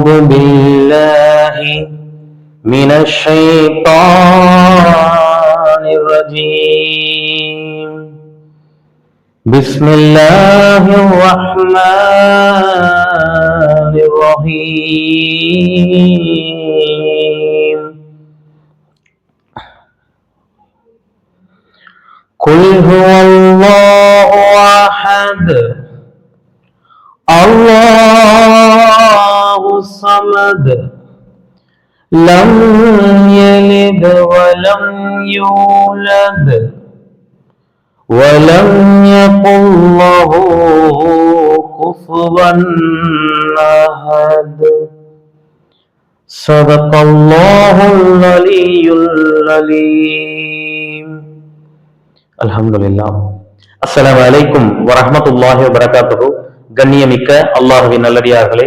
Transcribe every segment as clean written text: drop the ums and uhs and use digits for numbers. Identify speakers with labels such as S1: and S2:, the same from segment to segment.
S1: أعوذ بالله من الشيطان الرجيم. بسم الله الرحمن الرحيم. قل هو الله أحد الله الصمد لم يلد ولم يولد ولم يكن له كفوا أحد. صدق الله العلي العليم. அல்ஹம்துலில்லாஹ். அஸ்ஸலாமு அலைக்கும் வரஹ்மத்துல்லாஹி வபரகாத்துஹு. கண்ணியமிக்க அல்லாஹ்வின் நல்லடியார்களே,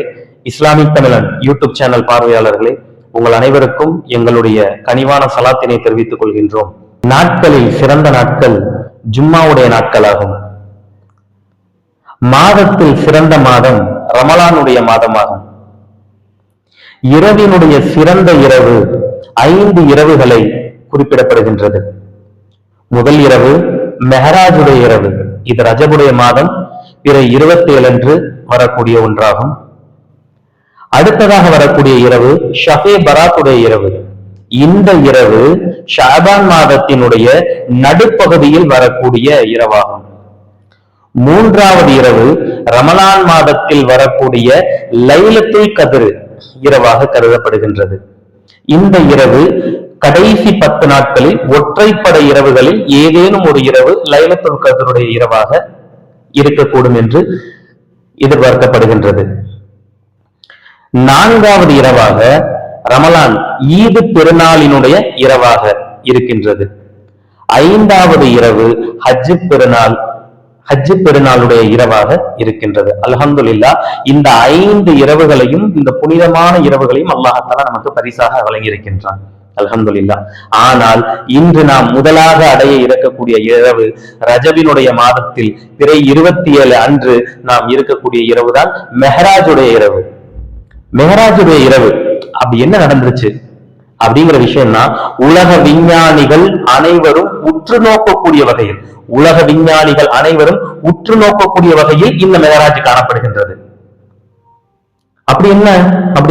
S1: இஸ்லாமிக் தமிழன் யூடியூப் சேனல் பார்வையாளர்களே, உங்கள் அனைவருக்கும் எங்களுடைய கனிவான சலாத்தினை தெரிவித்துக் கொள்கின்றோம். நாட்களில் சிறந்த நாட்கள் ஜும்மாவுடைய நாட்களாகும். மாதத்தில் சிறந்த மாதம் ரமலானுடைய மாதமாகும். இரவினுடைய சிறந்த இரவு 5 இரவுகளை குறிப்பிடப்படுகின்றது. முதல் இரவு மெஹராஜுடைய இரவு, இது ரஜபுடைய மாதம் பிறை 27 அன்று வரக்கூடிய ஒன்றாகும். அடுத்ததாக வரக்கூடிய இரவு ஷஃபே பராத்துடைய இரவு. இந்த இரவு ஷாபான் மாதத்தினுடைய நடுப்பகுதியில் வரக்கூடிய இரவாகும். மூன்றாவது இரவு ரமலான் மாதத்தில் வரக்கூடிய லைலத்துல் கத்ர் இரவாக கருதப்படுகின்றது. இந்த இரவு கடைசி 10 நாட்களில் ஒற்றைப்படை இரவுகளில் ஏதேனும் ஒரு இரவு லைலத்துல் கத்ருடைய இரவாக இருக்கக்கூடும் என்று எதிர்பார்க்கப்படுகின்றது. 4வது இரவாக ரமலான் ஈது பெருநாளினுடைய இரவாக இருக்கின்றது. 5வது இரவு ஹஜ் பெருநாளுடைய இரவாக இருக்கின்றது. அல்ஹம்துலில்லாஹ், இந்த 5 இரவுகளையும், இந்த புனிதமான இரவுகளையும் அல்லாஹ் தஆலா நமக்கு பரிசாக வழங்கியிருக்கின்றான். அல்ஹம்துலில்லாஹ். ஆனால் இன்று நாம் முதலாக அடைய இருக்கக்கூடிய இரவு ரஜபினுடைய மாதத்தில் பிறை 27 அன்று நாம் இருக்கக்கூடிய இரவுதான் மெஹராஜுடைய இரவு. மெஹராஜுடைய இரவு அப்படி என்ன நடந்துச்சு அப்படிங்கிற விஷயம்னா, உலக விஞ்ஞானிகள் அனைவரும் உற்று நோக்கக்கூடிய வகையில் இந்த மெஹராஜ் காணப்படுகின்றது. அப்படி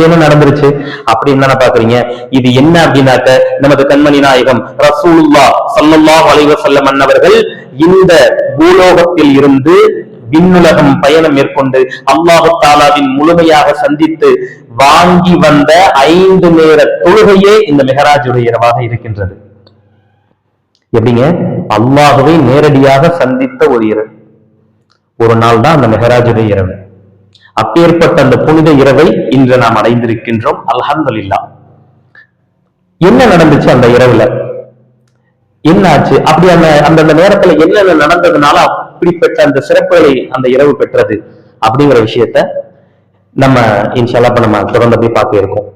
S1: என்ன நடந்துருச்சு அப்படி என்ன பாக்குறீங்க? இது என்ன அப்படின்னாக்க, நமது கண்மணி நாயகம் ரசூலுல்லாஹ் ஸல்லல்லாஹு அலைஹி வஸல்லம் அன்னவர்கள் இந்த பூலோகத்தில் இருந்து விண்ணுலகம் பயணம் மேற்கொண்டு அல்லாஹு தஆலாவின் முழுமையாக சந்தித்து வாங்கி வந்த 5 நேர தொழுகையே இந்த மெஹராஜுடைய இரவாக இருக்கின்றது. எப்படிங்க? அல்லாஹ்வை நேரடியாக சந்தித்த ஒரு நாள் தான் அந்த மெஹராஜுடைய இரவு. அப்பேற்பட்ட அந்த புனித இரவை இன்று நாம் அடைந்திருக்கின்றோம். அல்ஹம்துலில்லாஹ். என்ன நடந்துச்சு அந்த இரவுல? என்ன ஆச்சு? அப்படி அந்த நேரத்துல என்னென்ன நடந்ததுனால அப்படிப்பட்ட அந்த சிறப்புகளை அந்த இரவு பெற்றது அப்படிங்கிற விஷயத்த நம்ம இன்ஷாஅல்லாஹ் நம்ம தொடர்ந்து போய் பார்க்க இருக்கோம்.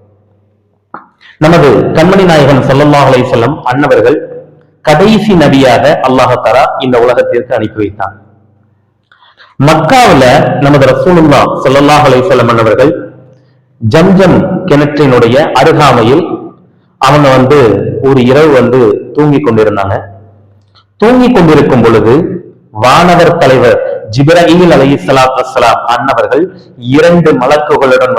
S1: நமது கண்மணி நாயகம் ஸல்லல்லாஹு அலைஹி வஸல்லம் அன்னவர்கள் கடைசி நபியாக அல்லாஹ் தஆலா இந்த உலகத்திற்கு அனுப்பி வைத்தான். மக்காவுல நமது ரசூலுல்லாஹ் ஸல்லல்லாஹு அலைஹி வஸல்லம் அன்னவர்கள் ஜம்ஜம் கிணற்றினுடைய அருகாமையில் அவங்க ஒரு இரவு தூங்கிக் கொண்டிருந்தாங்க. தூங்கிக் கொண்டிருக்கும் பொழுது வானவர் தலைவர் ஜிப்ரீல் அலைஹிஸ்ஸலாத்து வஸ்ஸலாம் அன்னவர்கள் 2 மலக்குகளுடன்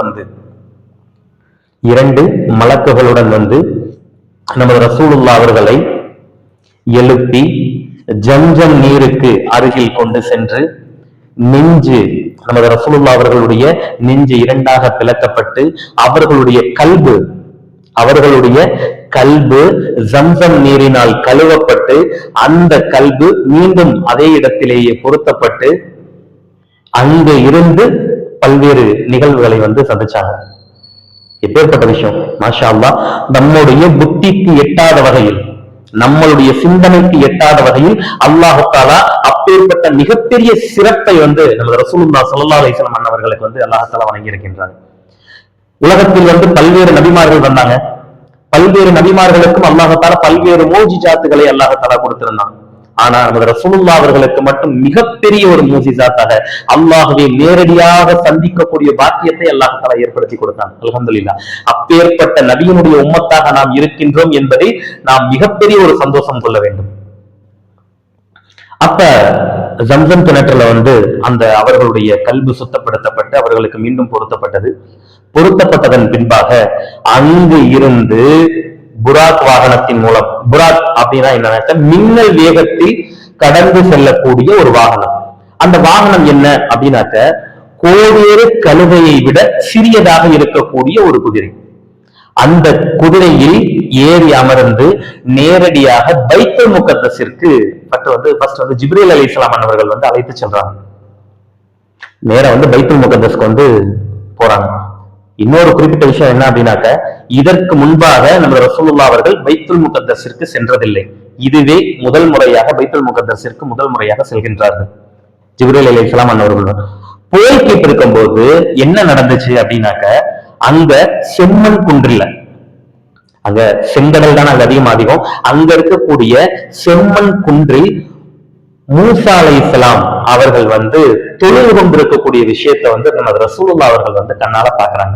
S1: நமது ரசூலுல்லாஹ் அவர்களை எழுப்பி ஜம்ஜம் நீருக்கு அருகில் கொண்டு சென்று நமது ரசூலுல்லாஹ் அவர்களுடைய நெஞ்சு 2ஆக பிளக்கப்பட்டு அவர்களுடைய கல்பு ஜம்சம் நீரினால் கழுவப்பட்டு அந்த கல்பு மீண்டும் அதே இடத்திலேயே பொருத்தப்பட்டு அங்கு இருந்து பல்வேறு நிகழ்வுகளை சந்திச்சாங்க. எப்பேற்பட்ட விஷயம்! மாஷா அல்லாஹ். நம்முடைய புத்திக்கு எட்டாத வகையில், நம்மளுடைய சிந்தனைக்கு எட்டாத வகையில் அல்லாஹ் தஆலா அப்பேற்பட்ட மிகப்பெரிய சிறப்பை நமது ரசூலுல்லாஹ் ஸல்லல்லாஹு அலைஹி வஸல்லம் அன்னவர்களுக்கு அல்லாஹ் தஆலா வழங்கி இருக்கின்றார். உலகத்தில் பல்வேறு நபிமார்கள் வந்தாங்க. பல்வேறு நபிமார்களுக்கும் அல்லாஹ் தஆலா பல்வேறு மோஜிசாத்துகளை அல்லாஹ் தஆலா கொடுத்திருந்தான். ஆனா நமது ரசூலுல்லாஹ் அவர்களுக்கு மட்டும் மிகப்பெரிய ஒரு மூஜிசாத்தாக அல்லாஹ்வை நேரடியாக சந்திக்கக்கூடிய பாக்கியத்தை அல்லாஹ் தஆலா ஏற்படுத்தி கொடுத்தான். அல்ஹம்துலில்லாஹ். அப்பேற்பட்ட நபியினுடைய உம்மத்தாக நாம் இருக்கின்றோம் என்பதை நாம் மிகப்பெரிய ஒரு சந்தோஷம் கொள்ள வேண்டும். அப்ப ஜம்சம் கிணற்றுல அந்த அவர்களுடைய கல்பு சுத்தப்படுத்தப்பட்டு அவர்களுக்கு மீண்டும் பொருத்தப்பட்டதன் பின்பாக அங்கு இருந்து புராக் வாகனத்தின் மூலம், புராக் அப்படின்னா என்ன, மின்னல் வேகத்தில் கடந்து செல்லக்கூடிய ஒரு வாகனம். அந்த வாகனம் என்ன அப்படின்னாக்க கோவேறு கழுதையை விட சிறியதாக இருக்கக்கூடிய ஒரு குதிரை. அந்த குதிரையில் ஏறி அமர்ந்து நேரடியாக பைத்துல் முகத்தஸிற்கு ஜிப்ரீல் அலைஹிஸ்ஸலாம் அவர்கள் அழைத்து சென்றாங்க. நேரா பைத்துல் முகத்தஸ்க்கு போறாங்க. இன்னொரு குறிப்பிட்ட விஷயம் என்ன அப்படின்னாக்க, இதற்கு முன்பாக நம்ம ரசூலுல்லாஹ் அவர்கள் பைத்துல் முகத்தஸிற்கு சென்றதில்லை. இதுவே முதல் முறையாக பைத்துல் முகத்தஸிற்கு முதல் முறையாக செல்கின்றார்கள் ஜிப்ரீல் அலைஹிஸ்ஸலாம் அவர்கள். போய்கிட்டு இருக்கும்போது என்ன நடந்துச்சு அப்படின்னாக்க, அங்க செம்மண் குன்றில்ல, அங்க செங்கடல் தான் அங்க அதிகம். அங்க இருக்கக்கூடிய செம்மண் குன்றில் மூசா அலைஹிஸ்ஸலாம் அவர்கள் தொழுது கொண்டிருக்கக்கூடிய விஷயத்தை நம்ம ரசூலுல்லாஹ் அவர்கள் கண்ணால பாக்குறாங்க.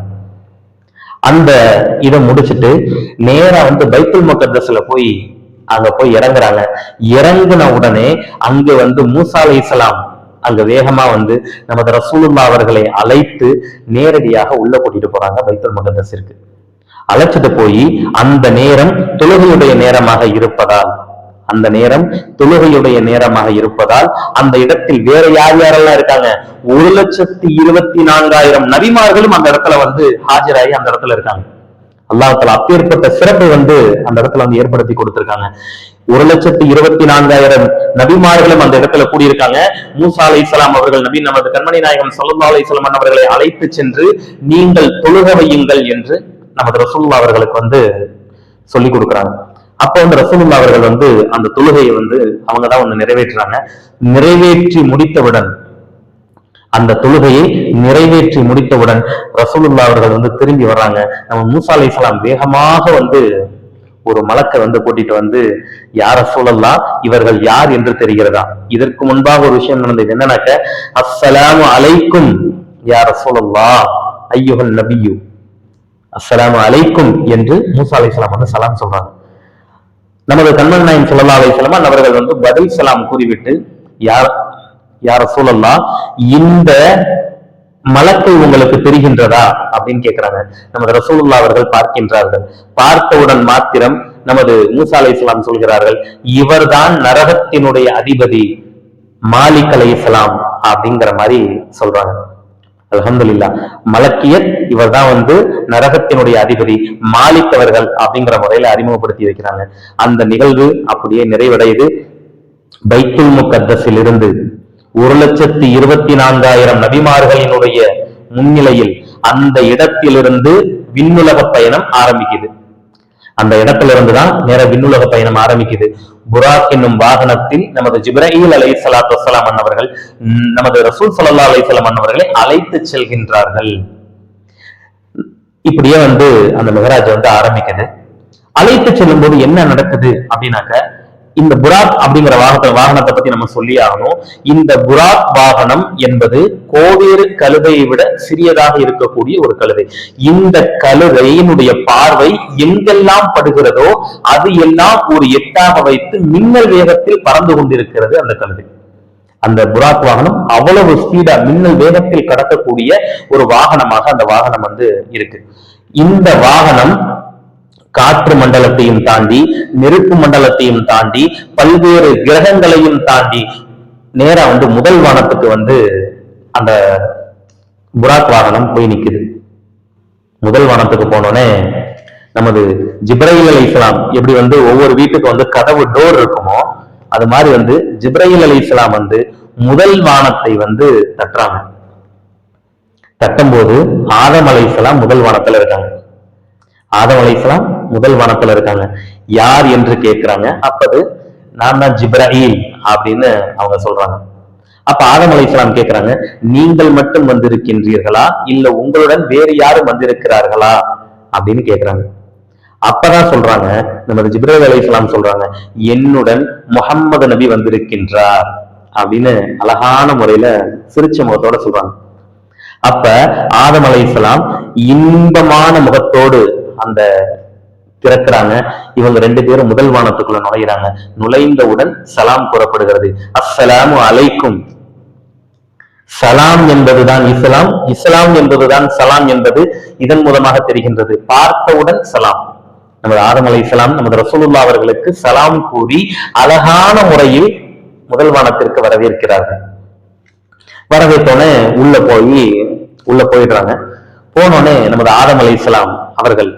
S1: அந்த இதை முடிச்சுட்டு நேரா பைத்துல் முகத்தஸ்ல அங்க போய் இறங்குறாங்க. இறங்குன உடனே அங்க மூசா அலைஹிஸ்ஸலாம் அங்க வேகமா நமது ரசூலுல்லாஹ் அவர்களை அழைத்து நேரடியாக உள்ள கூட்டிட்டு போறாங்க பைத்துல் முகத்தஸிற்கு. அழைச்சிட்டு போய் அந்த நேரம் தொழுகையுடைய நேரமாக இருப்பதால் அந்த இடத்தில் வேற யாரெல்லாம் இருக்காங்க, 1,24,000 நபிமார்களும் அந்த இடத்துல ஆஜராகி அந்த இடத்துல இருக்காங்க. அல்லாஹ் தஆலா அப்பேற்பட்ட சிறப்பை அந்த இடத்துல ஏற்படுத்தி கொடுத்திருக்காங்க. 1,24,000 நபிமார்களும் அந்த இடத்துல கூடியிருக்காங்க. மூசா அலைஹிஸ்ஸலாம் அவர்கள் நமது கண்மணி நாயகம் ஸல்லல்லாஹு அலைஹி வஸல்லம் அவர்களை அழைத்து சென்று நீங்கள் தொழுக வையுங்கள் என்று நமது ரசூலுல்லாஹ் அவர்களுக்கு சொல்லி கொடுக்குறாங்க. அப்ப ரசூலுல்லாஹ் அவர்கள் அந்த தொழுகையை அவங்கதான் நிறைவேற்றுறாங்க. அந்த தொழுகையை நிறைவேற்றி முடித்தவுடன் ரசூலுல்லாஹ் அவர்கள் திரும்பி வர்றாங்க. நம்ம மூசா அலைஹிஸ்ஸலாம் வேகமாக ஒரு மலக்கை கூட்டிட்டு யார் ரசூலல்லாஹ், இவர்கள் யார் என்று தெரிகிறதா? இதற்கு முன்பாக ஒரு விஷயம் நடந்தது. என்னன்னாக்க, அஸ்ஸலாமு அலைக்கும் யா ரசூலல்லாஹ் ஐயுஹன் நபியு, அஸ்ஸலாமு அலைக்கும் என்று மூசா அலைஹிஸ்ஸலாம் சலாம் சொல்றாங்க. நமது கண்மணி நாயகம் ஸல்லல்லாஹு அலைஹி வஸல்லம் அவர்கள் பதில் சலாம் கூறிவிட்டு, யார் ரசூலல்லாஹ், இந்த மலக்கை உங்களுக்கு தெரிகின்றதா அப்படின்னு கேட்கிறாங்க. நமது ரசூலுல்லாஹ் அவர்கள் பார்க்கின்றார்கள். பார்த்தவுடன் மாத்திரம் நமது மூசா அலைஹிஸ்ஸலாம் சொல்கிறார்கள், இவர்தான் நரகத்தினுடைய அதிபதி மாலிக் அலைஹிஸ்ஸலாம் அப்படிங்கிற மாதிரி சொல்றாங்க. அல்ஹம்துலில்லாஹ். மலக்கியத் இவர் தான் நரகத்தினுடைய அதிபதி மாலிக் அவர்கள் அப்படிங்கிற முறையில அறிமுகப்படுத்தி வைக்கிறாங்க. அந்த நிகழ்வு அப்படியே நிறைவடையுது. பைத்துல் முகத்தஸில் இருந்து 1,24,000 நபிமார்களினுடைய முன்னிலையில் அந்த இடத்திலிருந்து விண்ணுலக பயணம் ஆரம்பிக்குது. அந்த இடத்துல இருந்துதான் நேர விண்ணுலக பயணம் ஆரம்பிக்குது. புராக் என்னும் வாகனத்தில் நமது ஜிப்ரீல் அலைஹிஸ்ஸலாத்து வஸ்ஸலாம் அவர்கள் நமது ரசூல் ஸல்லல்லாஹு அலைஹி வஸல்லம் அவர்களை அழைத்து செல்கின்றார்கள். இப்படியே அந்த மிஹ்ராஜ் ஆரம்பிக்குது. அழைத்து செல்லும் போது என்ன நடக்குது அப்படின்னாக்க, இந்த புராக் அப்படிங்கிற வாகனத்தை பத்தி நம்ம சொல்லி ஆகணும். இந்த புராக் வாகனம் என்பது கோவேறு கழுதையை விட சிறியதாக இருக்கக்கூடிய ஒரு கழுதை. இந்த கழுதையினுடைய பார்வை எங்கெல்லாம் படுகிறதோ அது எல்லாம் ஒரு எட்டாக வைத்து மின்னல் வேகத்தில் பறந்து கொண்டிருக்கிறது அந்த கழுதை. அந்த புராக் வாகனம் அவ்வளவு ஸ்பீடா மின்னல் வேகத்தில் கடக்கக்கூடிய ஒரு வாகனமாக அந்த வாகனம் இருக்கு. இந்த வாகனம் காற்று மண்டலத்தையும் தாண்டி, நெருப்பு மண்டலத்தையும் தாண்டி, பல்வேறு கிரகங்களையும் தாண்டி நேரா முதல் வானத்துக்கு அந்த புராக் வாகனம் போய் நிக்குது. முதல் வானத்துக்கு போனோடனே நமது ஜிப்ரீல் அலைஹிஸ்ஸலாம் எப்படி ஒவ்வொரு வீட்டுக்கு கதவு டோர் இருக்குமோ அது மாதிரி ஜிப்ரீல் அலைஹிஸ்ஸலாம் முதல் வானத்தை தட்டுறாங்க. தட்டும் போது ஆதம் அலைஹிஸ்ஸலாம் முதல் வானத்துல இருக்காங்க. ஆதம் அலைஹிஸ்ஸலாம் முதல் வானத்துல இருக்காங்க. யார் என்று கேட்கிறாங்க. அப்பது நான் தான் ஜிப்ரீல் அப்படின்னு அவங்க சொல்றாங்க. அப்ப ஆதம் அலைஹிஸ்ஸலாம் கேட்கிறாங்க, நீங்கள் மட்டும் வந்திருக்கின்றீர்களா இல்ல உங்களுடன் வேறு யாரும் வந்திருக்கிறார்களா அப்படின்னு கேட்கிறாங்க. அப்பதான் சொல்றாங்க, நமது ஜிப்ரீல் அலைஹிஸ்ஸலாம் சொல்றாங்க, என்னுடன் முஹம்மது நபி வந்திருக்கின்றார் அப்படின்னு அழகான முறையில சிரிச்ச முகத்தோட சொல்றாங்க. அப்ப ஆதம் அலைஹிஸ்ஸலாம் இன்பமான முகத்தோடு அந்த திறக்கிறாங்க. இவங்க ரெண்டு பேரும் முதல் வானத்துக்குள்ள நுழைகிறாங்க. நுழைந்தவுடன் சலாம் கூறப்படுகிறது, அஸ்ஸலாமு அலைக்கும். சலாம் என்பதுதான் இஸ்லாம், இஸ்லாம் என்பதுதான் சலாம் என்பது இதன் மூலமாக தெரிகின்றது. பார்த்தவுடன் சலாம். நமது ஆதம் அலைஹிஸ்ஸலாம் நமது ரசூலுல்லாஹ் அவர்களுக்கு சலாம் கூறி அழகான முறையில் முதல் வானத்திற்கு வரவேற்கிறார்கள். வரவேற்றோன்னே உள்ள போயிடுறாங்க. போனோடனே நமது ஆதம் அலைஹிஸ்ஸலாம் அவர்கள்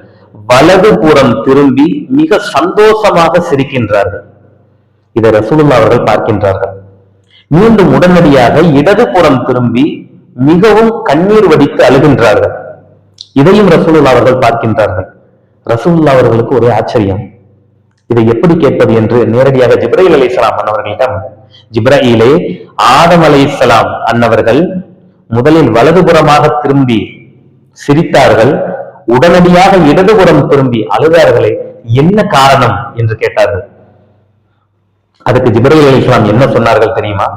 S1: வலது புறம் திரும்பி மிக சந்தோஷமாக சிரிக்கின்றார்கள். இதை ரசூலுல்லாஹ் அவர்கள் பார்க்கின்றார்கள். மீண்டும் உடனடியாக இடது புறம் திரும்பி மிகவும் கண்ணீர் வடித்து அழுகின்றார்கள். இதையும் ரசூலுல்லாஹ் அவர்கள் பார்க்கின்றார்கள். ரசூலுல்லாஹ் அவர்களுக்கு ஒரு ஆச்சரியம். இதை எப்படி கேட்பது என்று நேரடியாக ஜிப்ரீல் அலைஹிஸ்ஸலாம் அன்னவர்களிடம், ஜிப்ரீலே, ஆதம் அலைஹிஸ்ஸலாம் அன்னவர்கள் முதலில் வலதுபுறமாக திரும்பி சிரித்தார்கள், உடனடியாக இடதுபுறம் திரும்பி அழுதார்களே, என்ன காரணம் என்று கேட்டார்கள். அதுக்கு ஜிப்ரீல் அலைஹிஸ்ஸலாம் என்ன சொன்னார்கள் தெரியுமா?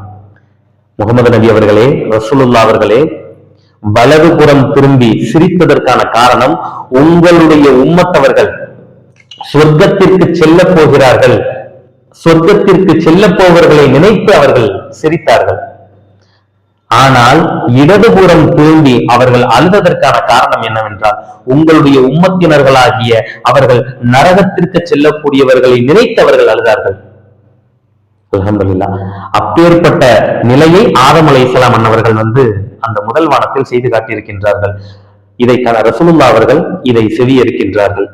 S1: முகமது நபி அவர்களே, ரசூலுல்லாஹ் அவர்களே, வலதுபுறம் திரும்பி சிரிப்பதற்கான காரணம், உங்களுடைய உம்மத்தவர்கள் சொர்க்கத்திற்கு செல்ல போகிறார்கள், சொர்க்கத்திற்கு செல்ல போவர்களை நினைத்து அவர்கள் சிரித்தார்கள். ஆனால் இடதுபுறம் திரும்பி அவர்கள் அழுததற்கான காரணம் என்னவென்றால், உங்களுடைய உம்மத்தினர்களாகிய அவர்கள் நரகத்திற்கு செல்லக்கூடியவர்களை நினைத்து அவர்கள் அழுதார்கள். அல்ஹம்துலில்லாஹ். அப்பேற்பட்ட நிலையை ஆதம் அலைஹிஸ்ஸலாம் அன்னவர்கள் அந்த முதல் வானத்தில் செய்து காட்டியிருக்கின்றார்கள். இதை ரசூலுல்லாஹ் அவர்கள் இதை செவியிருக்கின்றார்கள்.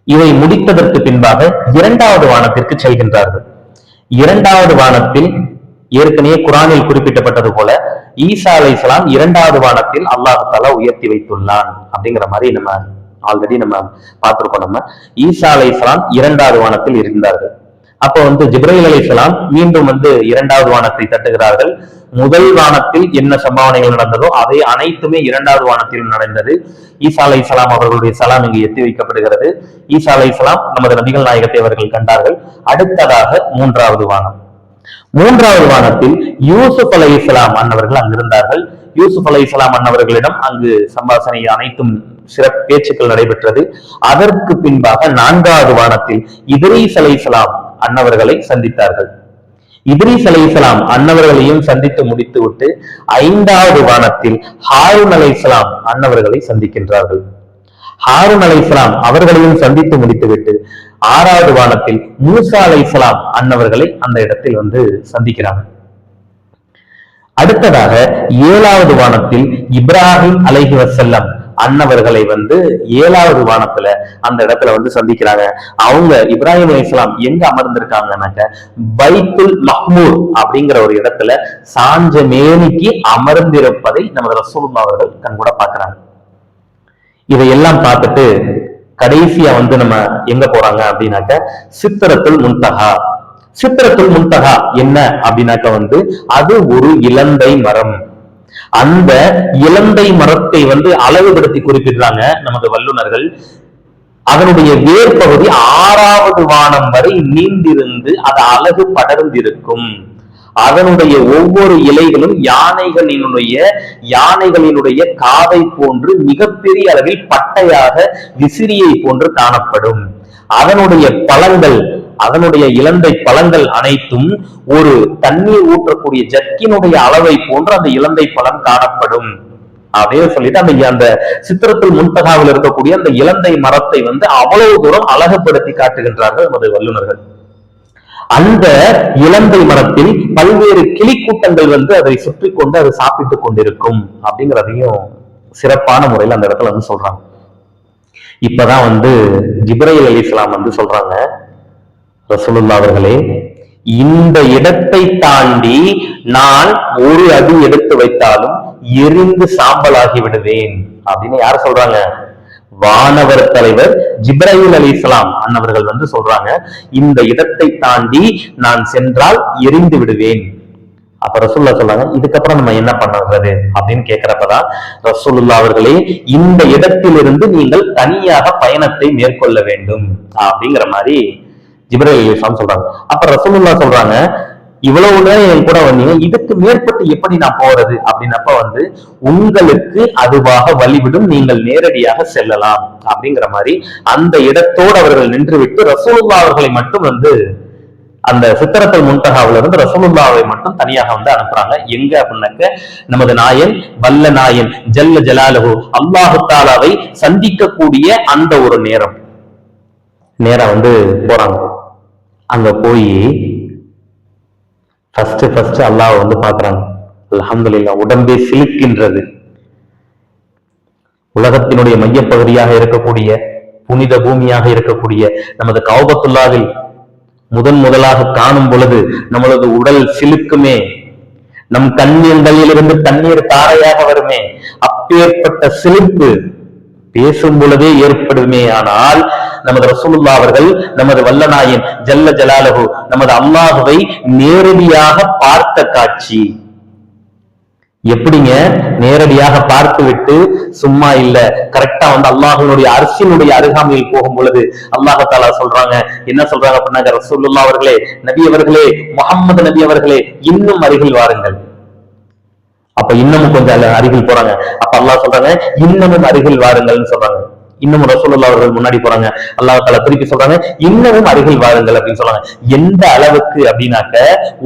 S1: இதை முடித்ததற்கு பின்பாக இரண்டாவது வானத்திற்கு செல்கின்றார்கள். இரண்டாவது வானத்தில் ஏற்கனவே குர்ஆனில் குறிப்பிட்டப்பட்டது போல ஈசா அலைஹிஸ்ஸலாம் இரண்டாவது வானத்தில் அல்லாஹ் தஆலா உயர்த்தி வைத்துள்ளான் அப்படிங்கிற மாதிரி நம்ம ஆல்ரெடி பார்த்திருக்கோம். நம்ம ஈசா அலைஹிஸ்ஸலாம் இரண்டாவது வானத்தில் இருந்தார்கள். அப்போ ஜிப்ரீல் அலைஹிஸ்ஸலாம் மீண்டும் இரண்டாவது வானத்தை தட்டுகிறார்கள். முதல் வானத்தில் என்ன சம்பவனைகள் நடந்ததோ அவை அனைத்துமே இரண்டாவது வானத்திலும் நடந்தது. ஈசா அலைஹிஸ்ஸலாம் அவர்களுடைய சலாம் இங்கு எத்தி வைக்கப்படுகிறது. ஈசா அலைஹிஸ்ஸலாம் நமது நபிகள் நாயகத்தை அவர்கள் கண்டார்கள். அடுத்ததாக மூன்றாவது வானம். மூன்றாவது வானத்தில் யூசுப் அலைஹிஸ்ஸலாம் அன்னவர்கள் அங்கிருந்தார்கள். யூசுப் அலைஹிஸ்ஸலாம் அன்னவர்களிடம் அங்கு சம்பாஷணை அனைத்தும் சிறப்பு பேச்சுக்கள் நடைபெற்றது. அதற்கு பின்பாக நான்காவது வானத்தில் இத்ரீஸ் அலைஹிஸ்ஸலாம் அன்னவர்களை சந்தித்தார்கள். இத்ரீஸ் அலைஹிஸ்ஸலாம் அன்னவர்களையும் சந்தித்து முடித்து விட்டு ஐந்தாவது வானத்தில் ஹாரூன் அலைஹிஸ்ஸலாம் அன்னவர்களை சந்திக்கின்றார்கள். ஹாரூன் அலைஹிஸ்ஸலாம் அவர்களையும் சந்தித்து முடித்துவிட்டு ஆறாவது வானத்தில் மூசா அலைஹிஸ்ஸலாம் அன்னவர்களை அந்த இடத்தில் சந்திக்கிறாங்க. அடுத்ததாக ஏழாவது வானத்தில் இப்ராஹிம் அலைஹி வஸல்லம் அன்னவர்களை ஏழாவது வானத்துல அந்த இடத்துல சந்திக்கிறாங்க. அவங்க இப்ராஹிம் அலைஹிஸ்ஸலாம் எங்க அமர்ந்திருக்காங்கன்னாக்க பைத்துல் மஹ்மூர் அப்படிங்கிற ஒரு இடத்துல சாஞ்ச மேனிக்கு அமர்ந்திருப்பதை நமது ரசூலுல்லாஹ் அவர்கள் கண்கூட பார்க்கிறாங்க. இதையெல்லாம் பார்த்துட்டு கடைசியா நம்ம எங்க போறாங்க அப்படின்னாக்க சித்ரத்துல் முன்தஹா. சித்ரத்துல் முன்தஹா என்ன அப்படின்னாக்க அது ஒரு இலந்தை மரம். அந்த இலந்தை மரத்தை அளவுபடுத்தி குறிப்பிடுறாங்க நமது வல்லுநர்கள். அதனுடைய வேர் பகுதி 6வது வானம் வரை நீண்டிருந்து அது அழகு படர்ந்திருக்கும். அதனுடைய ஒவ்வொரு இலைகளும் யானைகளினுடைய காதை போன்று மிகப்பெரிய அளவில் பட்டையாக விசிறியை போன்று காணப்படும். அதனுடைய பழங்கள், அதனுடைய இலந்தை பழங்கள் அனைத்தும் ஒரு தண்ணீர் ஊற்றக்கூடிய ஜக்கினுடைய அளவை போன்று அந்த இலந்தை பழம் காணப்படும் அப்படியே சொல்லிட்டு அந்த சித்திரத்துல் முன்தகாவில் இருக்கக்கூடிய அந்த இலந்தை மரத்தை அவ்வளவு தூரம் அழகுபடுத்தி காட்டுகின்றார்கள் நமது வல்லுநர்கள். அந்த இலந்தை மரத்தில் பல்வேறு கிளிக்கூட்டங்கள் அதை சுற்றி கொண்டு அதை சாப்பிட்டுக் கொண்டிருக்கும் அப்படிங்கிறதையும் சிறப்பான முறையில் அந்த இடத்துல சொல்றாங்க. இப்பதான் ஜிப்ரீல் அலைஹிஸ்ஸலாம் சொல்றாங்க, ரசூலுல்லாஹ் அவர்களே, இந்த இடத்தை தாண்டி நான் ஒரு அடி எடுத்து வைத்தாலும் எரிந்து சாம்பலாகி விடுவேன் அப்படின்னு யார் சொல்றாங்க? வானவர் தலைவர் ஜிப்ரீல் அலைஹிஸ்ஸலாம் அன்னவர்கள் சொல்றாங்க, இந்த இடத்தை தாண்டி நான் சென்றால் எரிந்து விடுவேன். அப்ப ரசூலுல்லாஹ் சொல்றாங்க, இதுக்கப்புறம் நம்ம என்ன பண்றது அப்படின்னு கேட்கிறப்பதான் ரசூலுல்லாஹ் அவர்களே, இந்த இடத்திலிருந்து நீங்கள் தனியாக பயணத்தை மேற்கொள்ள வேண்டும் அப்படிங்கிற மாதிரி ஜிப்ரீல் அலைஹிஸ்ஸலாம் சொல்றாங்க. அப்ப ரசூலுல்லாஹ் சொல்றாங்க, இவ்வளவு நேரம் என் கூட வந்தீங்க, இதுக்கு மேற்பட்டு எப்படி நான் போறது அப்படின்னப்ப உங்களுக்கு அதுவாக வழிவிடும், நீங்கள் நேரடியாக செல்லலாம் அப்படிங்கிற மாதிரி அந்த இடத்தோடு அவர்கள் நின்று விட்டு ரசூலுல்லாஹ் அவர்களை மட்டும் அந்த சித்தரத்துல் முன்தஹாவில இருந்து ரசூலுல்லாஹ்வை மட்டும் தனியாக அனுப்புறாங்க. எங்க அப்படின்னாக்க, நமது நாயன் வல்ல நாயன் ஜல்ல ஜலாலுஹு அல்லாஹு தஆலாவை சந்திக்கக்கூடிய அந்த ஒரு நேரம் போறாங்க. அங்க போய் ஃபர்ஸ்ட் அல்லாஹ் பாக்குறாங்க. அல்ஹம்துலில்லாஹ், உடம்பே சிலிர்க்கின்றது. உலகத்தினுடைய மையப்பகுதியாக இருக்கக்கூடிய புனித பூமியாக இருக்கக்கூடிய நமது கௌபத்துல்லாவில் முதலாக காணும் பொழுது நம்மளது உடல் சிலுக்குமே, நம் கண்ணியங்களிலிருந்து தண்ணீர் தாரையாக வருமே. அப்பேற்பட்ட சிலிர்ப்பு பேசும் பொழுதே ஏற்படுமே. ஆனால் நமது ரசூலுல்லாஹ் அவர்கள் நமது வல்லநாயன் ஜல்ல ஜலாலுஹு நமது அல்லாஹுவை நேரடியாக பார்த்த காட்சி எப்படிங்க? நேரடியாக பார்த்து விட்டு சும்மா இல்ல, கரெக்டா அல்லாஹ்வினுடைய அர்ஷினுடைய அருகாமையில் போகும் பொழுது அல்லாஹ் தஆலா சொல்றாங்க, என்ன சொல்றாங்க அப்படின்னா, ரசூலுல்லாஹ் அவர்களே, நபி அவர்களே, முஹம்மது நபி அவர்களே, இன்னும் அருகில் வாருங்கள். அப்ப இன்னமும் கொஞ்சம் அருகில் போறாங்க. அப்ப அல்லாஹ் சொல்றாங்க, இன்னமும் அருகில் வாருங்கள்னு சொல்றாங்க. இன்னமும் ரசூலுல்லாஹ் அவர்கள் முன்னாடி போறாங்க. அல்லாஹ் தஆலா திருப்பி சொல்றாங்க, இன்னமும் அருகில் வாருங்கள் அப்படின்னு சொல்றாங்க. எந்த அளவுக்கு அப்படின்னாக்க,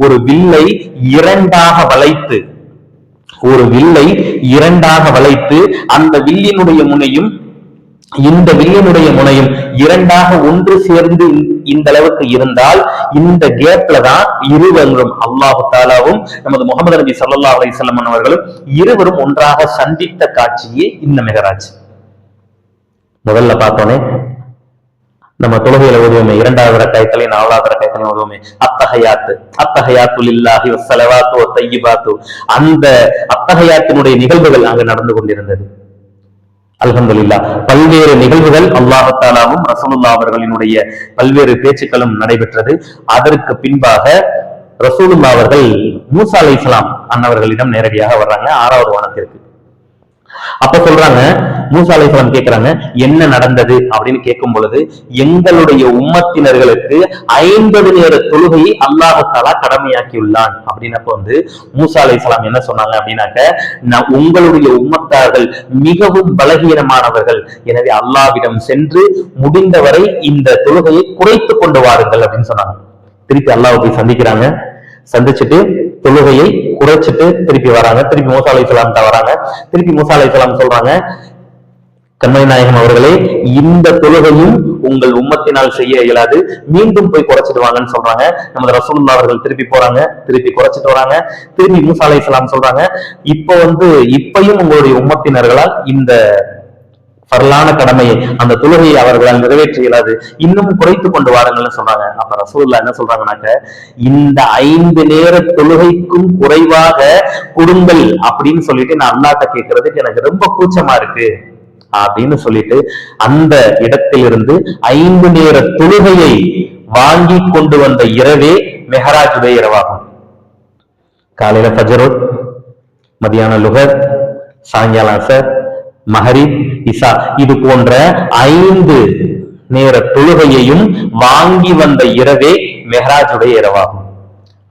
S1: ஒரு வில்லை இரண்டாக வளைத்து அந்த வில்லினுடைய முனையும் இந்த வில்லினுடைய முனையும் இரண்டாக ஒன்று சேர்ந்து இந்த அளவுக்கு இருந்தால், இந்த கேப்ல தான் இருவரும் அல்லாஹு தஆலாவும் நமது முஹம்மது நபி ஸல்லல்லாஹு அலைஹி வஸல்லம் அவர்களும் இருவரும் ஒன்றாக சந்தித்த காட்சியே இந்த மிஹராஜ். முதல்ல பார்த்தோன்னே நம்ம தொழுகையில ஓதுவோமே, 2வது ரக்காயத்திலையும் 4வது ரக்காயத்திலையும் ஓதுவோமே, அத்தஹியாத்து லில்லாஹி வஸ்ஸலவாத்து வத்தய்யிபாத்து. அந்த அத்தஹியாத்தினுடைய நிகழ்வுகள் அங்கு நடந்து கொண்டிருந்தது. அல்ஹம்துலில்லாஹ், பல்வேறு நிகழ்வுகள் அல்லாஹ் தஆலாவும் ரசூலுல்லாஹ் அவர்களினுடைய பல்வேறு பேச்சுக்களும் நடைபெற்றது. அதற்கு பின்பாக ரசூலுல்லாஹ் அவர்கள் மூசா அலைஹிஸ்ஸலாம் அன்னவர்களிடம் நேரடியாக வர்றாங்க 6வது வானத்திற்கு. அப்ப சொல்றாங்க, மூசா அலைஹிஸ்ஸலாம் கேட்கிறாங்க, என்ன நடந்தது அப்படின்னு கேட்கும் பொழுது, எங்களுடைய உம்மத்தினர்களுக்கு 50 நேர தொழுகையை அல்லாஹ் தஆலா கடமையாக்கியுள்ளான் அப்படின்னப்ப மூசா அலைஹிஸ்ஸலாம் என்ன சொன்னாங்க அப்படின்னாக்க, உங்களுடைய உம்மத்தார்கள் மிகவும் பலகீனமானவர்கள், எனவே அல்லாஹ்விடம் சென்று முடிந்தவரை இந்த தொழுகையை குறைத்து கொண்டு வாருங்கள் அப்படின்னு சொன்னாங்க. திருப்பி அல்லாஹ் போய் சந்திக்கிறாங்க. சந்திச்சுட்டு தொழுகையை குறைச்சிட்டு திருப்பி வராங்க. திருப்பி மூசா அலைஹிஸ்ஸலாம் வராங்க. திருப்பி மூசா அலைஹிஸ்ஸலாம் சொல்றாங்க, கண்மணி நாயகம் அவர்களே, இந்த தொழுகையும் உங்கள் உம்மத்தினால் செய்ய இயலாது, மீண்டும் போய் குறைச்சிட்டு வாங்கன்னு சொல்றாங்க. நமது ரசூலுல்லாஹ் அவர்கள் திருப்பி போறாங்க, திருப்பி குறைச்சிட்டு வராங்க. திருப்பி மூசா அலைஹிஸ்ஸலாம் சொல்றாங்க, இப்பயும் உங்களுடைய உம்மத்தினர்களால் இந்த பரலான கடமையை, அந்த தொழுகையை அவர்களால் நிறைவேற்ற இயலாது, இன்னும் குறைத்து கொண்டு வாருங்கள்னு சொல்றாங்க. அப்ப ரசூலுல்லாஹ் என்ன சொல்றாங்கன்னாக்க, இந்த 5 நேர தொழுகைக்கும் குறைவாக கொடுங்கள் அப்படின்னு சொல்லிட்டு நான் அல்லாஹ்ட்ட கேட்கறதுக்கு எனக்கு ரொம்ப கூச்சமா இருக்கு அப்படின்னு சொல்லிட்டு அந்த இடத்திலிருந்து 5 நேர தொழுகையை வாங்கி கொண்டு வந்த இரவே மெஹராஜுடைய இரவாகும். காலையில ஃபஜ்ர், மதியான லுஹர், சாயங்காலம் அஸர், மஹரிப், இஷா, இது போன்ற 5 நேர தொழுகையையும் வாங்கி வந்த இரவே மெஹராஜுடைய இரவாகும்.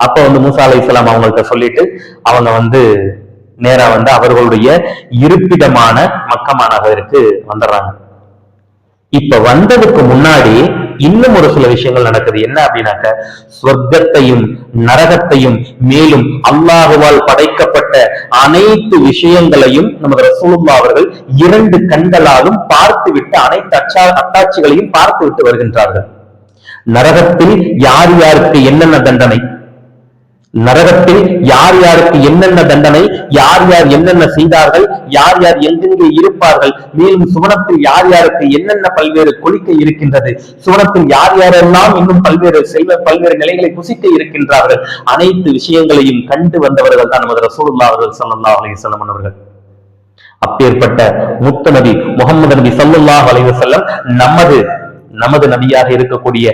S1: அப்ப மூசா அலைஹிஸ்ஸலாம் அவங்கள்ட்ட சொல்லிட்டு அவங்க நேரா அவர்களுடைய இருப்பிடமான மக்கா நகருக்கு வந்துடுறாங்க. இப்ப வந்ததுக்கு முன்னாடி இன்னும் ஒரு சில விஷயங்கள் நடக்குது. என்ன அப்படின்னாக்க, சொர்க்கத்தையும் நரகத்தையும் மேலும் அல்லாஹுவால் படைக்கப்பட்ட அனைத்து விஷயங்களையும் நமது ரசூலுல்லாஹ் அவர்கள் 2 கண்களாலும் பார்த்துவிட்டு அனைத்து அத்தாட்சிகளையும் பார்த்து விட்டு வருகின்றார்கள். நரகத்தில் யார் யாருக்கு என்னென்ன தண்டனை, நரகத்தில் யார் யாருக்கு என்னென்ன தண்டனை, யார் யார் என்னென்ன செய்தார்கள், யார் யார் எங்கெங்கே இருப்பார்கள், மேலும் சுவனத்தில் யார் யாருக்கு என்னென்ன பல்வேறு கொலிக்க இருக்கின்றது, சுவனத்தில் யார் யாரெல்லாம் இன்னும் பல்வேறு நிலைகளை புசிக்க இருக்கின்றார்கள், அனைத்து விஷயங்களையும் கண்டு வந்தவர்கள் தான் நமது ரசூலுல்லாஹ் அவர்கள் ஸல்லல்லாஹு அலைஹி வஸல்லம் அவர்கள். அப்பேற்பட்ட முத்த நபி முஹம்மது நபி ஸல்லல்லாஹு அலைஹி வஸல்லம் நமது நபியாக இருக்கக்கூடிய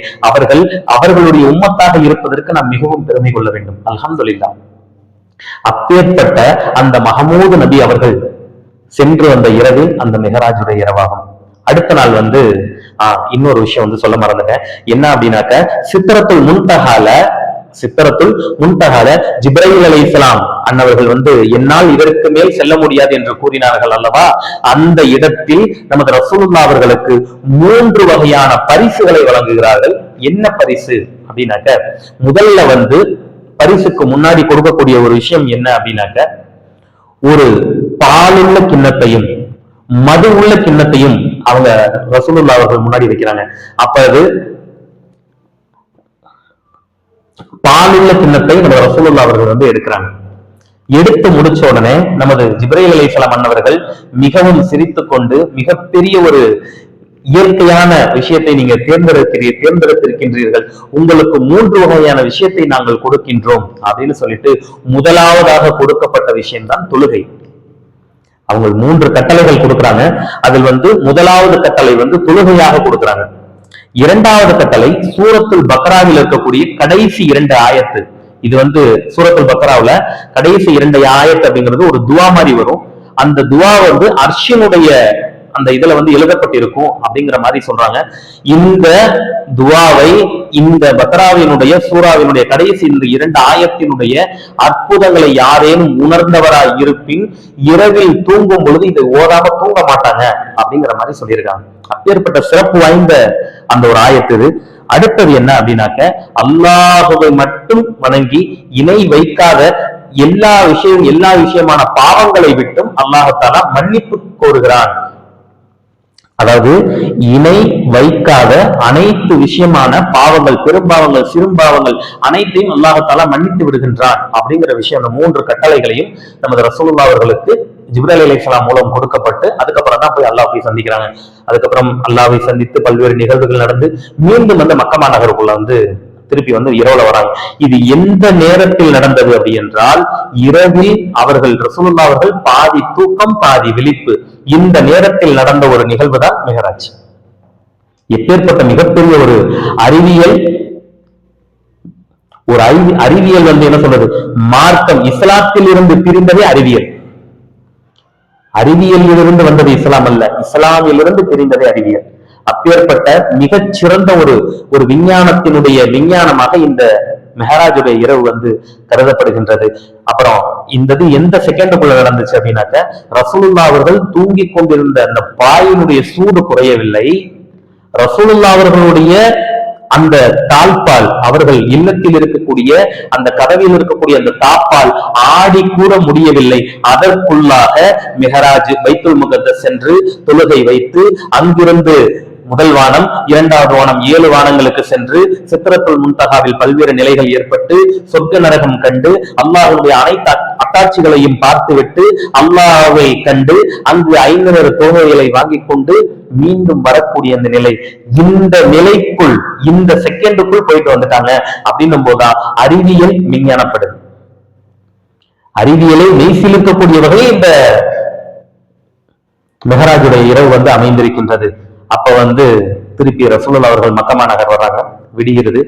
S1: அவர்களுடைய உம்மத்தாக இருப்பதற்கு நாம் மிகவும் பெருமை கொள்ள வேண்டும். அல்ஹம்துலில்லாஹ். அப்பேற்பட்ட அந்த மஹமூது நபி அவர்கள் சென்று வந்த இரவில் அந்த மெஹராஜுடைய இரவாகும். அடுத்த நாள் இன்னொரு விஷயம் சொல்ல மறந்துட்டேன். என்ன அப்படின்னாக்க, சித்தரத்துல் முன்தஹால ஜிப்ரைல் அலைஹிஸ்ஸலாம் அன்னவர்கள் என்னால் இதற்கு மேல் செல்ல முடியாது என்று கூறினார்கள் அல்லவா, அந்த இடத்தில் நமது ரசூலுல்லாஹ் அவர்களுக்கு 3 வகையான பரிசுகளை வழங்குகிறார்கள். என்ன பரிசு அப்படின்னாக்க, முதல்ல பரிசுக்கு முன்னாடி கொடுக்கக்கூடிய ஒரு விஷயம் என்ன அப்படின்னாக்க, ஒரு பாலுள்ள கிண்ணத்தையும் மது உள்ள கிண்ணத்தையும் அவங்க ரசூலுல்லாஹ் அவர்கள் முன்னாடி வைக்கிறாங்க. அப்ப அது பாலுள்ள கிண்ணத்தை நம்ம ரசூலுல்லாஹ் அவர்கள் எடுக்கிறாங்க. எடுத்து முடிச்ச உடனே நமது ஜிப்ரீல் அலைஹிஸ்ஸலாம் அன்னவர்கள் மிகவும் சிரித்துக் கொண்டு, மிகப்பெரிய ஒரு இயற்கையான விஷயத்தை நீங்க தேர்ந்தெடுத்திருக்கின்றீர்கள், உங்களுக்கு 3 வகையான விஷயத்தை நாங்கள் கொடுக்கின்றோம் அப்படின்னு சொல்லிட்டு முதலாவதாக கொடுக்கப்பட்ட விஷயம்தான் தொழுகை. அவங்க 3 கட்டளைகள் கொடுக்குறாங்க. அதில் முதலாவது கட்டளை தொழுகையாக கொடுக்குறாங்க. இரண்டாவது கட்டளை சூரத்துல் பக்ராவில் இருக்கக்கூடிய கடைசி 2 ஆயத்து. இது சூரத்துல் பக்ராவுல கடைசி 2 ஆயத்து அப்படிங்கிறது ஒரு துவா மாதிரி வரும். அந்த துவா அர்ஷினுடைய அந்த இதுல எழுதப்பட்டிருக்கும் அப்படிங்கிற மாதிரி சொல்றாங்க. இந்த துவாவை இந்த பக்ராவினுடைய சூறாவினுடைய கடைசி இந்த 2 ஆயத்தினுடைய அற்புதங்களை யாரேனும் உணர்ந்தவராய் இருப்பின் இரவில் தூங்கும் பொழுது இதை ஓதாம தூங்க மாட்டாங்க அப்படிங்கிற மாதிரி சொல்லியிருக்காங்க. அப்பேற்பட்ட சிறப்பு வாய்ந்த அந்த ஒரு ஆயத்து இது. அடுத்தது என்ன அப்படின்னாக்க, அல்லாஹுவை மட்டும் வணங்கி இணை வைக்காத எல்லா விஷயமான பாவங்களை விட்டும் அல்லாஹ் மன்னிப்பு கோருகிறான். அதாவது இணை வைக்காத அனைத்து விஷயமான பாவங்கள், பெரும்பாவங்கள், சிறுபாவங்கள் அனைத்தையும் அல்லாஹ் மன்னித்து விடுகின்றான் அப்படிங்கிற விஷயம். அந்த 3 கட்டளைகளையும் நமது ரசூலுல்லாஹ் அவர்களுக்கு ஜிப்ரீல் அலைஹிஸ்ஸலாம் மூலம் கொடுக்கப்பட்டு அதுக்கப்புறம் தான் போய் அல்லாஹ் போய் சந்திக்கிறாங்க. அதுக்கப்புறம் அல்லாஹ்வை சந்தித்து பல்வேறு நிகழ்வுகள் நடந்து மீண்டும் மக்கமா நகருக்குள்ள திருப்பி இரவுல வராங்க. இது எந்த நேரத்தில் நடந்தது அப்படி என்றால், இரவில் அவர்கள் ரசூலுல்லாஹ் அவர்கள் பாதி தூக்கம் பாதி விழிப்பு, இந்த நேரத்தில் நடந்த ஒரு நிகழ்வு தான் மெஹராஜ். எப்பேற்பட்ட மிகப்பெரிய ஒரு அறிவியல் என்ன சொல்றது, மார்க்கம் இஸ்லாத்தில் இருந்து பிரிந்ததே அறிவியல். அறிவியலிலிருந்து வந்தது இஸ்லாம் அல்ல, இஸ்லாமிலிருந்து பிரிந்ததே அறிவியல். அப்பேற்பட்ட மிகச்சிறந்த ஒரு விஞ்ஞானத்தினுடைய விஞ்ஞானமாக இந்த மெஹராஜுடைய இரவு கருதப்படுகின்றது. அப்புறம் இந்த எந்த செகண்டுக்குள்ள நடந்துச்சு அப்படின்னாக்க, ரசூலுல்லாஹ் அவர்கள் தூங்கி கொண்டிருந்த அந்த பாயினுடைய சூடு குறையவில்லை. ரசூலுல்லாஹ் அவர்களுடைய அந்த தாழ்பால், அவர்கள் இல்லத்தில் இருக்கக்கூடிய அந்த கதவில் இருக்கக்கூடிய அந்த தாப்பால் ஆடி கூட முடியவில்லை. அதற்குள்ளாக மெஹராஜ் பைத்துல் முகத்தஸ் சென்று தொழுகை வைத்து, அங்கிருந்து முதல் வானம், 2வது வானம், 7 வானங்களுக்கு சென்று சித்ரத்துல் முன்தஹாவில் பல்வேறு நிலைகள் ஏற்பட்டு சொர்க்க நரகம் கண்டு அல்லாஹ்வுடைய அனைத்து அத்தாட்சிகளையும் பார்த்துவிட்டு அல்லாஹ்வை கண்டு அங்கு 500 தொழுகைகளை வாங்கிக் கொண்டு மீண்டும் வரக்கூடிய அந்த நிலை, இந்த நிலைக்குள் இந்த செகண்டுக்குள் போயிட்டு வந்துட்டாங்க. அப்படின்னும் போதுதான் அறிவியல் விஞ்ஞானப்படுது. அறிவியலை மெய்சிலிருக்கக்கூடிய வகையில் இந்த மெஹராஜுடைய இரவு அமைந்திருக்கின்றது. அப்ப திருப்பி ரசூலுல்லாஹ் அவர்கள் மக்கமா நகர் வர்றாங்க. விடுகிறது.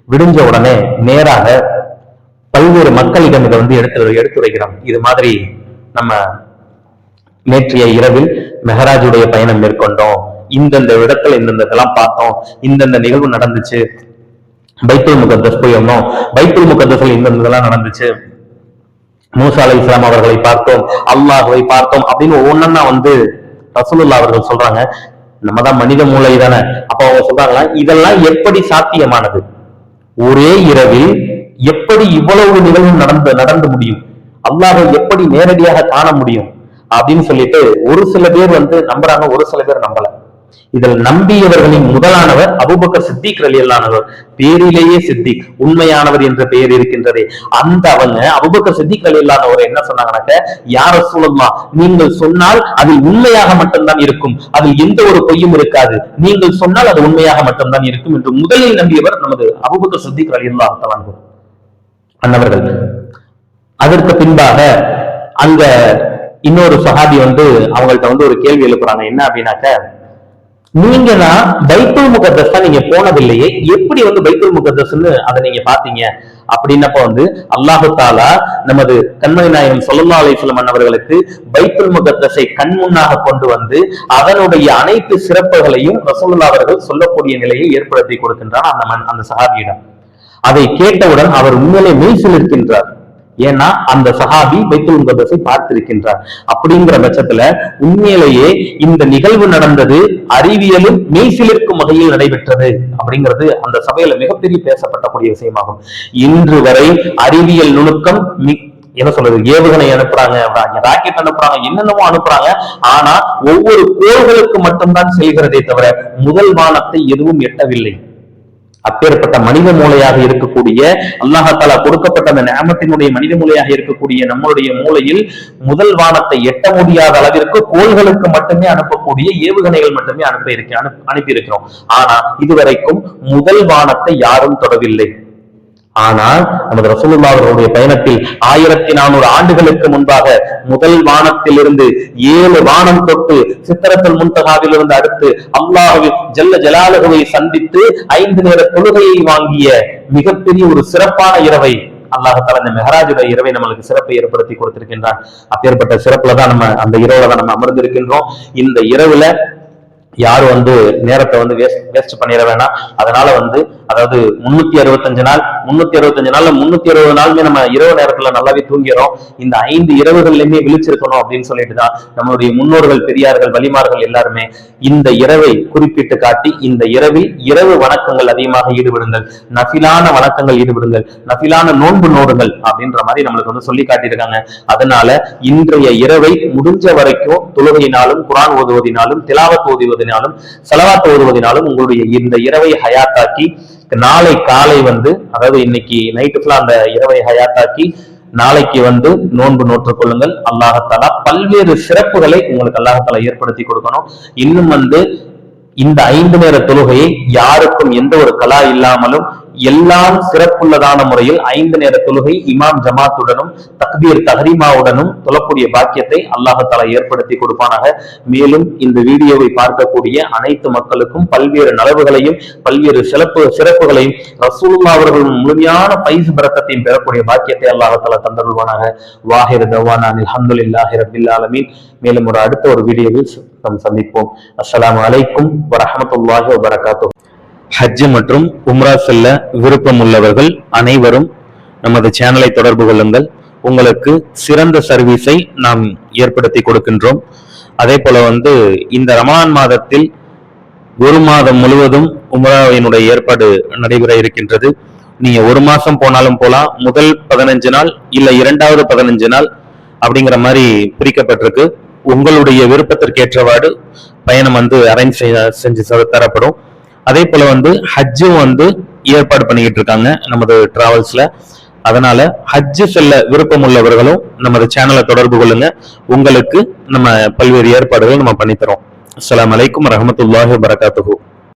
S1: விடிஞ்ச உடனே நேராக பல்வேறு மக்களிடம் இதை எடுத்துரைக்கிறோம். இது மாதிரி நம்ம நேற்றைய இரவில் மெஹராஜுடைய பயணம் மேற்கொண்டோம், இந்தந்த இடத்துல இந்தெல்லாம் பார்த்தோம், இந்தந்த நிகழ்வு நடந்துச்சு, பைத்துல் முகத்தஸ் போய் வந்தோம், பைத்துல் முகத்தஸ்ல இந்தெல்லாம் நடந்துச்சு, மூசா அலைஹிஸ்ஸலாம் அவர்களை பார்த்தோம், அல்லாஹ்வை பார்த்தோம் அப்படின்னு ஒவ்வொன்னா ரசூலுல்லாஹ் அவர்கள் சொல்றாங்க. நம்ம தான் மனித மூளை தானே. அப்ப அவங்க சொல்றாங்களா, இதெல்லாம் எப்படி சாத்தியமானது? ஒரே இரவில் எப்படி இவ்வளவு நிகழ்வு நடந்து முடியும்? அல்லாஹ்வை எப்படி நேரடியாக காண முடியும் அப்படின்னு சொல்லிட்டு ஒரு சில பேர் நம்புறாங்க, ஒரு சில பேர் நம்பல. இதில் நம்பியவர்களின் முதலானவர் அபூபக்கர் சித்திக் ரலியல்லாஹு அன்ஹு. பேரிலேயே சித்திக், உண்மையானவர் என்ற பெயர் இருக்கின்றதே, அவங்க அபூபக்கர் சித்திக் ரலியல்லாஹு அன்ஹு என்ன சொன்னாங்கன்னாக்க, யா ரசூலுல்லாஹ், நீங்கள் சொன்னால் அதில் உண்மையாக மட்டும்தான் இருக்கும், அதில் எந்த ஒரு பொய்யும் இருக்காது, நீங்கள் சொன்னால் அது உண்மையாக மட்டும்தான் இருக்கும் என்று முதலில் நம்பியவர் நமது அபூபக்கர் சித்திக் ரலியல்லாஹு அன்ஹு அன்னவர்கள். அதற்கு பின்பாக அங்க இன்னொரு சஹாபி அவங்கள்ட்ட ஒரு கேள்வி எழுப்புறாங்க. என்ன அப்படின்னாக்க, நீங்க தான் பைத்துல் முகத்தஸ் தான் நீங்க போனதில்லையே, எப்படி பைத்துல் முகத்தஸ்ன்னு அதை நீங்க பாத்தீங்க அப்படின்னப்ப அல்லாஹு தாலா நமது கண்மணி நாயகம் ஸல்லல்லாஹு அலைஹி வஸல்லம் அவர்களுக்கு பைத்துல் முகத்தஸை கண் முன்னாக கொண்டு அதனுடைய அனைத்து சிறப்புகளையும் ரசூலுல்லாஹ் அவர்கள் சொல்லக்கூடிய நிலையை ஏற்படுத்தி கொடுக்கின்றார் அந்த சஹாபியிடம். அதை கேட்டவுடன் அவர் உண்மையிலே மெய்சில் இருக்கின்றார். ஏன்னா அந்த சஹாபி பைத்துல் முகத்தஸை பார்த்திருக்கின்றார். அப்படிங்கிற பட்சத்துல உண்மையிலேயே இந்த நிகழ்வு நடந்தது அறிவியலும் மெய்சிலிருக்கும் வகையில் நடைபெற்றது அப்படிங்கிறது அந்த சபையில மிகப்பெரிய பேசப்படக்கூடிய விஷயமாகும். இன்று வரை அறிவியல் நுணுக்கம் என்ன சொல்றது, ஏவுகணை அனுப்புறாங்க, ராக்கெட் அனுப்புறாங்க, என்னென்னமோ அனுப்புறாங்க. ஆனா ஒவ்வொரு கோள்களுக்கு மட்டும்தான் செல்கிறதே தவிர முதல் வானத்தை எதுவும் எட்டவில்லை. அப்பேற்பட்ட மனித மூளையாக இருக்கக்கூடிய அல்லாஹாலா கொடுக்கப்பட்ட அந்த நியமத்தினுடைய மனித மூளையாக இருக்கக்கூடிய நம்மளுடைய மூளையில் முதல் வானத்தை எட்ட முடியாத அளவிற்கு கோள்களுக்கு மட்டுமே அனுப்பக்கூடிய ஏவுகணைகள் மட்டுமே அனுப்பி இருக்கிறோம். ஆனா இதுவரைக்கும் முதல் வானத்தை யாரும் தொடவில்லை. ஆனால் நமது ரசூலுல்லாஹ் அவர்களுடைய பயணத்தில் 1400 ஆண்டுகளுக்கு முன்பாக முதல் வானத்திலிருந்து 7 வானம் தொட்டு சித்தரத்துல் முன்தகாவில் இருந்து அடுத்து அல்லாஹ் ஜல்ல ஜலாலுஹுவை சந்தித்து 5 நேர தொழுகையை வாங்கிய மிகப்பெரிய ஒரு சிறப்பான இரவை அல்லாஹ் தஆலா இந்த மெஹராஜுடைய இரவை நம்மளுக்கு சிறப்பை ஏற்படுத்தி கொடுத்திருக்கின்றான். அப்பேற்பட்ட சிறப்புல தான் நம்ம அந்த இரவுல தான் நம்ம அமர்ந்திருக்கின்றோம். இந்த இரவுல யாரும் நேரத்தை வேஸ்ட் பண்ணிட வேணாம். அதனால அதாவது 365 நாள் 365 நாள்ல 360 நாளுமே நம்ம இரவு நேரத்துல நல்லாவே தூங்கிறோம். இந்த 5 இரவுகள்லயுமே விழிச்சிருக்கணும் அப்படின்னு சொல்லிட்டுதான் நம்மளுடைய முன்னோர்கள், பெரியார்கள், வலிமார்கள் எல்லாருமே இந்த இரவை குறிப்பிட்டு காட்டி இந்த இரவில் இரவு வணக்கங்கள் அதிகமாக ஈடுபடுங்கள், நஃபிலான வணக்கங்கள் ஈடுபடுங்கள், நஃபிலான நோன்பு நோடுங்கள் அப்படின்ற மாதிரி நம்மளுக்கு சொல்லி காட்டியிருக்காங்க. அதனால இன்றைய இரவை முடிஞ்ச வரைக்கும் தொழுகையினாலும் குர்ஆன் ஓதுவதினாலும் திலாவத் ஓதுவதினாலும் ஸலவாத் ஓதுவதினாலும் உங்களுடைய இந்த இரவை ஹயாத்தாக்கி நாளை காலை அதாவது இன்னைக்கு நைட்டு ஃபுல்லா அந்த இரவை ஹயாத்தாக்கி நாளைக்கு நோன்பு நோற்றுக் கொள்ளுங்கள். அல்லாஹ் பல்வேறு சிறப்புகளை உங்களுக்கு அல்லாஹ் ஏற்படுத்தி கொடுக்கணும். இன்னும் இந்த 5 நேர தொழுகையை யாருக்கும் எந்த ஒரு கலா இல்லாமலும் எல்லாம் சிறப்புள்ளதான முறையில் 5 நேர தொழுகை இமாம் ஜமாத்துடனும் தக்பீர் தஹ்ரீமாவுடனும் தொழக்கூடிய பாக்கியத்தை அல்லாஹ் தஆலா ஏற்படுத்தி கொடுப்பானாக. மேலும் இந்த வீடியோவை பார்க்கக்கூடிய அனைத்து மக்களுக்கும் பல்வேறு நலவுகளையும் பல்வேறு சிறப்புகளையும் ரசூலுல்லாஹ் அவர்களின் முழுமையான பைஸ் பரக்கத்தையும் பெறக்கூடிய பாக்கியத்தை அல்லாஹ் தஆலா தந்தருள்வானாக. வாஹிர் தவானா அல்ஹம்துலில்லாஹி ரப்பில் ஆலமீன். மேலும் அடுத்த ஒரு வீடியோவில் நாம் சந்திப்போம். அஸ்ஸலாமு அலைக்கும் வரஹ்மத்துல்லாஹி வபரகாத்துஹு. ஹஜ் மற்றும் உம்ரா செல்ல விருப்பம் உள்ளவர்கள் அனைவரும் நமது சேனலை தொடர்பு கொள்ளுங்கள். உங்களுக்கு சிறந்த சர்வீஸை நாம் ஏற்படுத்தி கொடுக்கின்றோம். அதே போல இந்த ரமலான் மாதத்தில் ஒரு மாதம் முழுவதும் உம்ராவினுடைய ஏற்பாடு நடைபெற இருக்கின்றது. நீங்க ஒரு மாசம் போனாலும் போலாம், முதல் 15 நாள் இல்ல 2வது 15 நாள் அப்படிங்கிற மாதிரி பிரிக்கப்பட்டிருக்கு. உங்களுடைய விருப்பத்திற்கேற்றவாறு பயணம் அரேஞ்ச் செஞ்சு தரப்படும். அதே போல ஹஜ்ஜும் ஏற்பாடு பண்ணிக்கிட்டு இருக்காங்க நமது டிராவல்ஸ்ல. அதனால ஹஜ்ஜு செல்ல விருப்பம் உள்ளவர்களும் நமது சேனலை தொடர்பு கொள்ளுங்க. உங்களுக்கு நம்ம பல்வேறு ஏற்பாடுகள் நம்ம பண்ணித்தரோம். அஸ்ஸலாமு அலைக்கும் வரஹ்மத்துல்லாஹி வபரகாத்துஹு.